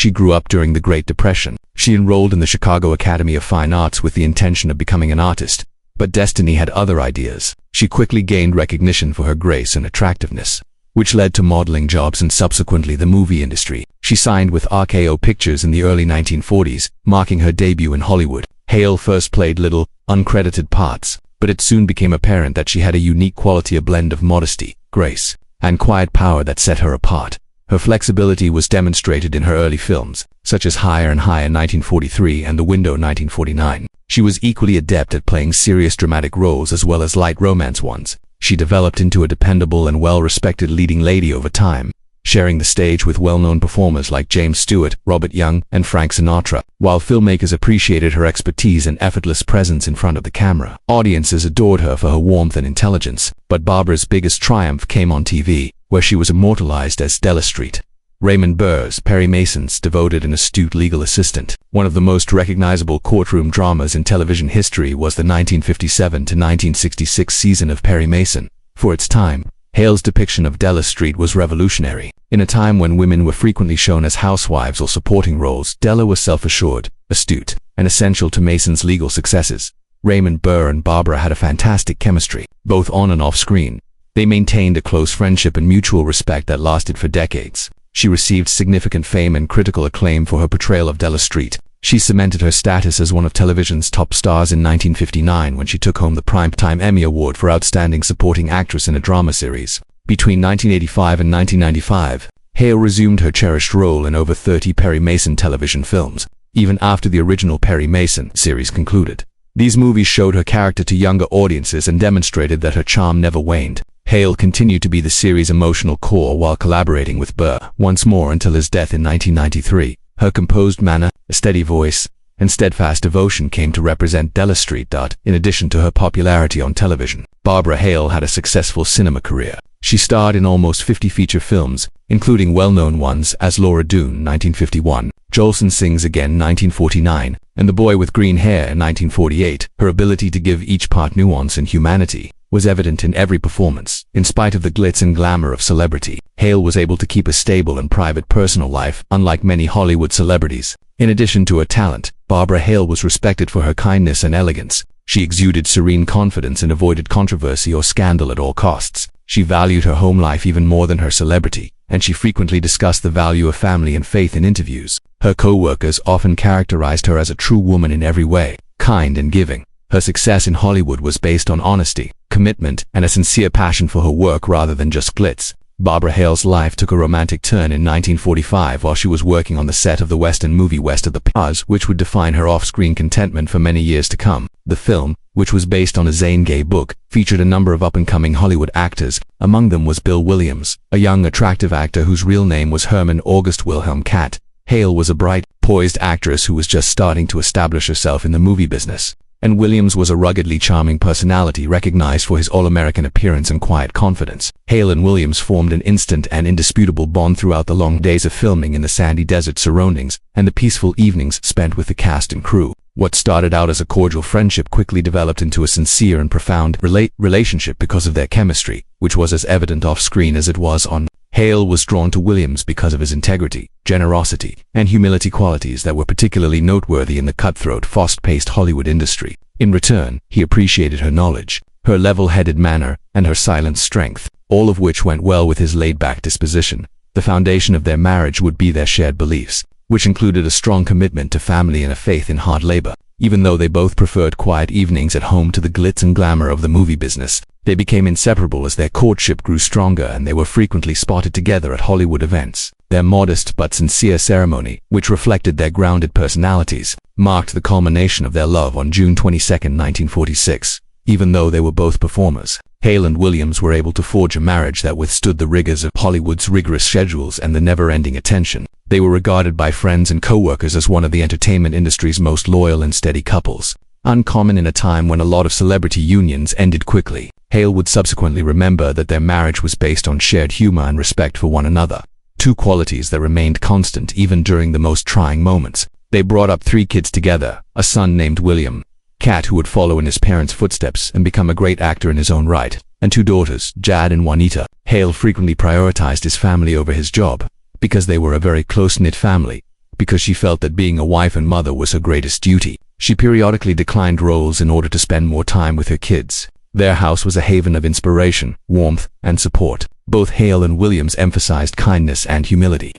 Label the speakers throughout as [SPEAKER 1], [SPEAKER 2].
[SPEAKER 1] She grew up during the Great Depression. She enrolled in the Chicago Academy of Fine Arts with the intention of becoming an artist, but destiny had other ideas. She quickly gained recognition for her grace and attractiveness, which led to modeling jobs and subsequently the movie industry. She signed with RKO Pictures in the early 1940s, marking her debut in Hollywood. Hale first played little, uncredited parts, but it soon became apparent that she had a unique quality, a blend of modesty, grace, and quiet power that set her apart. Her flexibility was demonstrated in her early films, such as Higher and Higher in 1943 and The Window 1949. She was equally adept at playing serious dramatic roles as well as light romance ones. She developed into a dependable and well-respected leading lady over time, sharing the stage with well-known performers like James Stewart, Robert Young, and Frank Sinatra. While filmmakers appreciated her expertise and effortless presence in front of the camera, audiences adored her for her warmth and intelligence. But Barbara's biggest triumph came on TV, where she was immortalized as Della Street, Raymond Burr's, Perry Mason's devoted and astute legal assistant. One of the most recognizable courtroom dramas in television history was the 1957 to 1966 season of Perry Mason. For its time, Hale's depiction of Della Street was revolutionary. In a time when women were frequently shown as housewives or supporting roles, Della was self-assured, astute, and essential to Mason's legal successes. Raymond Burr and Barbara had a fantastic chemistry, both on and off screen. They maintained a close friendship and mutual respect that lasted for decades. She received significant fame and critical acclaim for her portrayal of Della Street. She cemented her status as one of television's top stars in 1959 when she took home the Primetime Emmy Award for Outstanding Supporting Actress in a Drama Series. Between 1985 and 1995, Hale resumed her cherished role in over 30 Perry Mason television films, even after the original Perry Mason series concluded. These movies showed her character to younger audiences and demonstrated that her charm never waned. Hale continued to be the series' emotional core while collaborating with Burr once more until his death in 1993. Her composed manner, a steady voice, and steadfast devotion came to represent Della Street. In addition to her popularity on television, Barbara Hale had a successful cinema career. She starred in almost 50 feature films, including well-known ones as Laura Doone (1951), Jolson Sings Again (1949), and The Boy with Green Hair in 1948. Her ability to give each part nuance and humanity was evident in every performance. In spite of the glitz and glamour of celebrity, Hale was able to keep a stable and private personal life, unlike many Hollywood celebrities. In addition to her talent, Barbara Hale was respected for her kindness and elegance. She exuded serene confidence and avoided controversy or scandal at all costs. She valued her home life even more than her celebrity, and she frequently discussed the value of family and faith in interviews. Her co-workers often characterized her as a true woman in every way, kind and giving. Her success in Hollywood was based on honesty, commitment, and a sincere passion for her work rather than just glitz. Barbara Hale's life took a romantic turn in 1945 while she was working on the set of the Western movie West of the Paz, which would define her off-screen contentment for many years to come. The film, which was based on a Zane Gay book, featured a number of up-and-coming Hollywood actors. Among them was Bill Williams, a young, attractive actor whose real name was Herman August Wilhelm Catt. Hale was a bright, poised actress who was just starting to establish herself in the movie business, and Williams was a ruggedly charming personality recognized for his all-American appearance and quiet confidence. Hale and Williams formed an instant and indisputable bond throughout the long days of filming in the sandy desert surroundings and the peaceful evenings spent with the cast and crew. What started out as a cordial friendship quickly developed into a sincere and profound relationship because of their chemistry, which was as evident off-screen as it was on. Hale was drawn to Williams because of his integrity, generosity, and humility, qualities that were particularly noteworthy in the cutthroat, fast-paced Hollywood industry. In return, he appreciated her knowledge, her level-headed manner, and her silent strength, all of which went well with his laid-back disposition. The foundation of their marriage would be their shared beliefs, which included a strong commitment to family and a faith in hard labor. Even though they both preferred quiet evenings at home to the glitz and glamour of the movie business, they became inseparable as their courtship grew stronger and they were frequently spotted together at Hollywood events. Their modest but sincere ceremony, which reflected their grounded personalities, marked the culmination of their love on June 22, 1946. Even though they were both performers, Hale and Williams were able to forge a marriage that withstood the rigors of Hollywood's rigorous schedules and the never-ending attention. They were regarded by friends and co-workers as one of the entertainment industry's most loyal and steady couples. Uncommon in a time when a lot of celebrity unions ended quickly, Hale would subsequently remember that their marriage was based on shared humor and respect for one another, two qualities that remained constant even during the most trying moments. They brought up 3 kids together, a son named William Catt, who would follow in his parents' footsteps and become a great actor in his own right, and 2 daughters, Jad and Juanita. Hale frequently prioritized his family over his job, because they were a very close-knit family. because she felt that being a wife and mother was her greatest duty. She periodically declined roles in order to spend more time with her kids. Their house was a haven of inspiration, warmth, and support. Both Hale and Williams emphasized kindness and humility,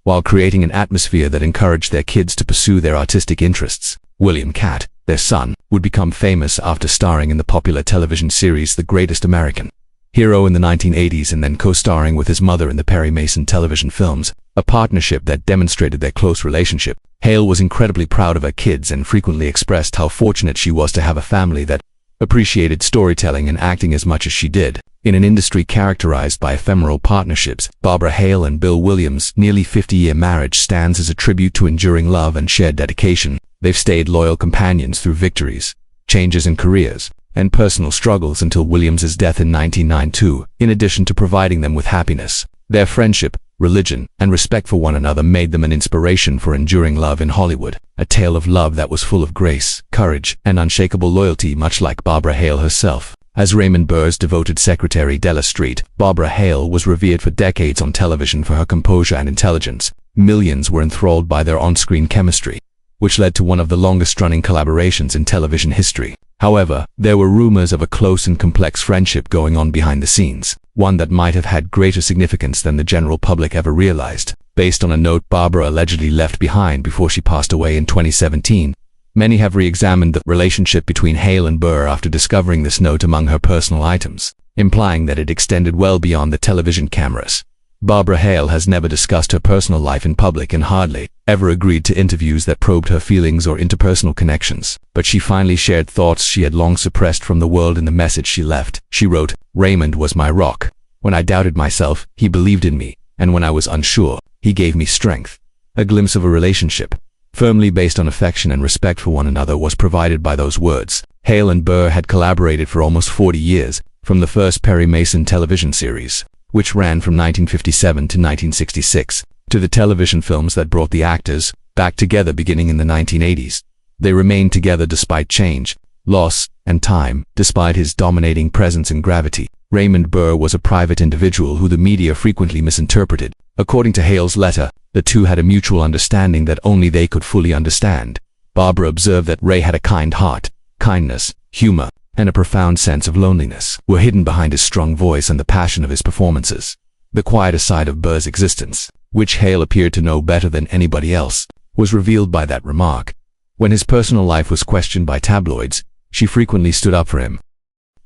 [SPEAKER 1] while creating an atmosphere that encouraged their kids to pursue their artistic interests. William Catt, their son, would become famous after starring in the popular television series The Greatest American Hero in the 1980s and then co-starring with his mother in the Perry Mason television films, a partnership that demonstrated their close relationship. Hale was incredibly proud of her kids and frequently expressed how fortunate she was to have a family that appreciated storytelling and acting as much as she did. In an industry characterized by ephemeral partnerships, Barbara Hale and Bill Williams' nearly 50-year marriage stands as a tribute to enduring love and shared dedication. They've stayed loyal companions through victories, changes in careers, and personal struggles until Williams' death in 1992, in addition to providing them with happiness. Their friendship, religion, and respect for one another made them an inspiration for enduring love in Hollywood, a tale of love that was full of grace, courage, and unshakable loyalty, much like Barbara Hale herself. As Raymond Burr's devoted secretary Della Street, Barbara Hale was revered for decades on television for her composure and intelligence. Millions were enthralled by their on-screen chemistry, which led to one of the longest-running collaborations in television history. However, there were rumors of a close and complex friendship going on behind the scenes, one that might have had greater significance than the general public ever realized. Based on a note Barbara allegedly left behind before she passed away in 2017, many have re-examined the relationship between Hale and Burr after discovering this note among her personal items, implying that it extended well beyond the television cameras. Barbara Hale has never discussed her personal life in public and hardly ever agreed to interviews that probed her feelings or interpersonal connections, but she finally shared thoughts she had long suppressed from the world in the message she left. She wrote, "Raymond was my rock. When I doubted myself, he believed in me, and when I was unsure, he gave me strength." A glimpse of a relationship firmly based on affection and respect for one another was provided by those words. Hale and Burr had collaborated for almost 40 years, from the first Perry Mason television series, which ran from 1957 to 1966, to the television films that brought the actors back together beginning in the 1980s. They remained together despite change, loss, and time. Despite his dominating presence and gravity, Raymond Burr was a private individual who the media frequently misinterpreted. According to Hale's letter, the two had a mutual understanding that only they could fully understand. Barbara observed that Ray had a kind heart, kindness, humor, and a profound sense of loneliness were hidden behind his strong voice and the passion of his performances. The quieter side of Burr's existence, which Hale appeared to know better than anybody else, was revealed by that remark. When his personal life was questioned by tabloids, she frequently stood up for him,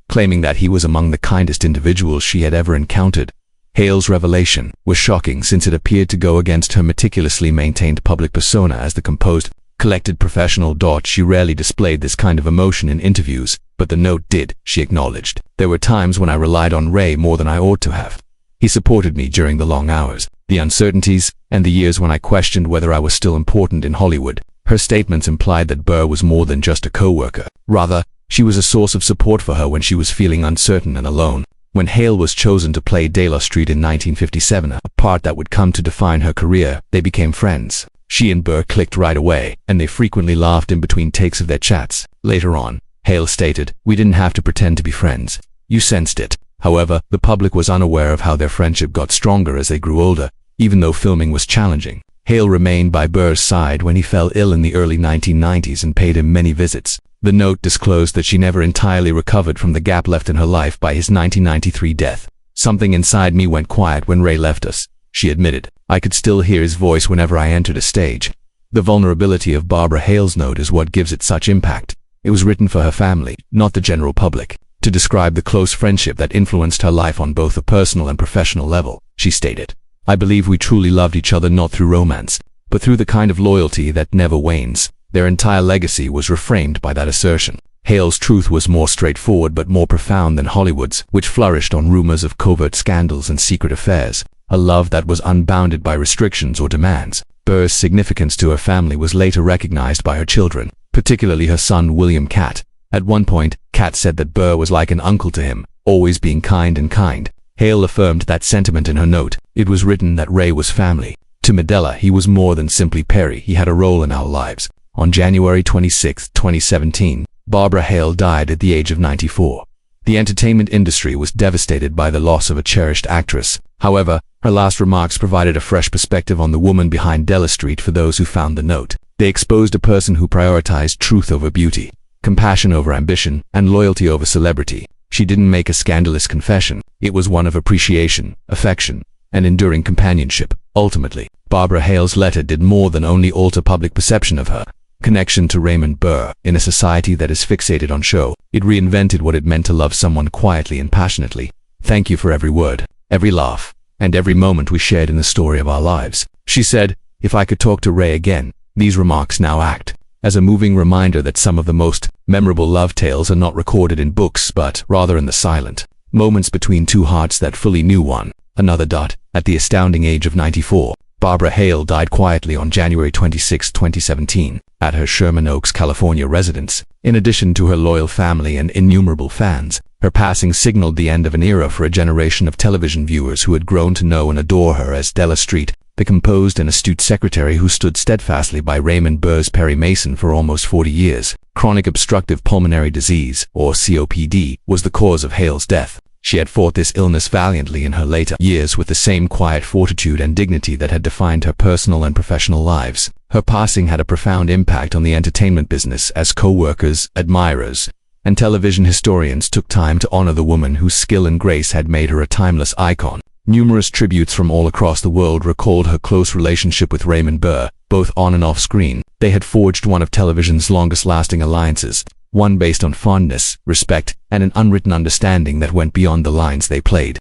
[SPEAKER 1] claiming that he was among the kindest individuals she had ever encountered. Hale's revelation was shocking since it appeared to go against her meticulously maintained public persona as the composed, collected professional. She rarely displayed this kind of emotion in interviews, but the note did, she acknowledged. "There were times when I relied on Ray more than I ought to have. He supported me during the long hours, the uncertainties, and the years when I questioned whether I was still important in Hollywood." Her statements implied that Burr was more than just a co-worker. Rather, she was a source of support for her when she was feeling uncertain and alone. When Hale was chosen to play Della Street in 1957, a part that would come to define her career, they became friends. She and Burr clicked right away, and they frequently laughed in between takes of their chats. Later on, Hale stated, "We didn't have to pretend to be friends. You sensed it." However, the public was unaware of how their friendship got stronger as they grew older. Even though filming was challenging, Hale remained by Burr's side when he fell ill in the early 1990s and paid him many visits. The note disclosed that she never entirely recovered from the gap left in her life by his 1993 death. "Something inside me went quiet when Ray left us," she admitted. "I could still hear his voice whenever I entered a stage." The vulnerability of Barbara Hale's note is what gives it such impact. It was written for her family, not the general public, to describe the close friendship that influenced her life on both a personal and professional level. She stated, "I believe we truly loved each other not through romance, but through the kind of loyalty that never wanes." Their entire legacy was reframed by that assertion. Hale's truth was more straightforward but more profound than Hollywood's, which flourished on rumors of covert scandals and secret affairs. A love that was unbounded by restrictions or demands. Burr's significance to her family was later recognized by her children, particularly her son William Catt. At one point, Catt said that Burr was like an uncle to him, always being kind and kind. Hale affirmed that sentiment in her note. It was written that Ray was family. To Medela, he was more than simply Perry. He had a role in our lives. On January 26, 2017, Barbara Hale died at the age of 94. The entertainment industry was devastated by the loss of a cherished actress. However, her last remarks provided a fresh perspective on the woman behind Della Street for those who found the note. They exposed a person who prioritized truth over beauty, compassion over ambition, and loyalty over celebrity. She didn't make a scandalous confession. It was one of appreciation, affection, and enduring companionship. Ultimately, Barbara Hale's letter did more than only alter public perception of her connection to Raymond Burr. In a society that is fixated on show, it reinvented what it meant to love someone quietly and passionately. Thank you for every word, every laugh, and every moment we shared in the story of our lives. She said, if I could talk to Ray again. These remarks now act as a moving reminder that some of the most memorable love tales are not recorded in books but rather in the silent moments between two hearts that fully knew one another. At the astounding age of 94, Barbara Hale died quietly on January 26, 2017, at her Sherman Oaks, California residence. In addition to her loyal family and innumerable fans, her passing signaled the end of an era for a generation of television viewers who had grown to know and adore her as Della Street, the composed and astute secretary who stood steadfastly by Raymond Burr's Perry Mason for almost 40 years. Chronic obstructive pulmonary disease, or COPD, was the cause of Hale's death. She had fought this illness valiantly in her later years with the same quiet fortitude and dignity that had defined her personal and professional lives. Her passing had a profound impact on the entertainment business as co-workers, admirers, and television historians took time to honor the woman whose skill and grace had made her a timeless icon. Numerous tributes from all across the world recalled her close relationship with Raymond Burr, both on and off screen. They had forged one of television's longest-lasting alliances, one based on fondness, respect, and an unwritten understanding that went beyond the lines they played.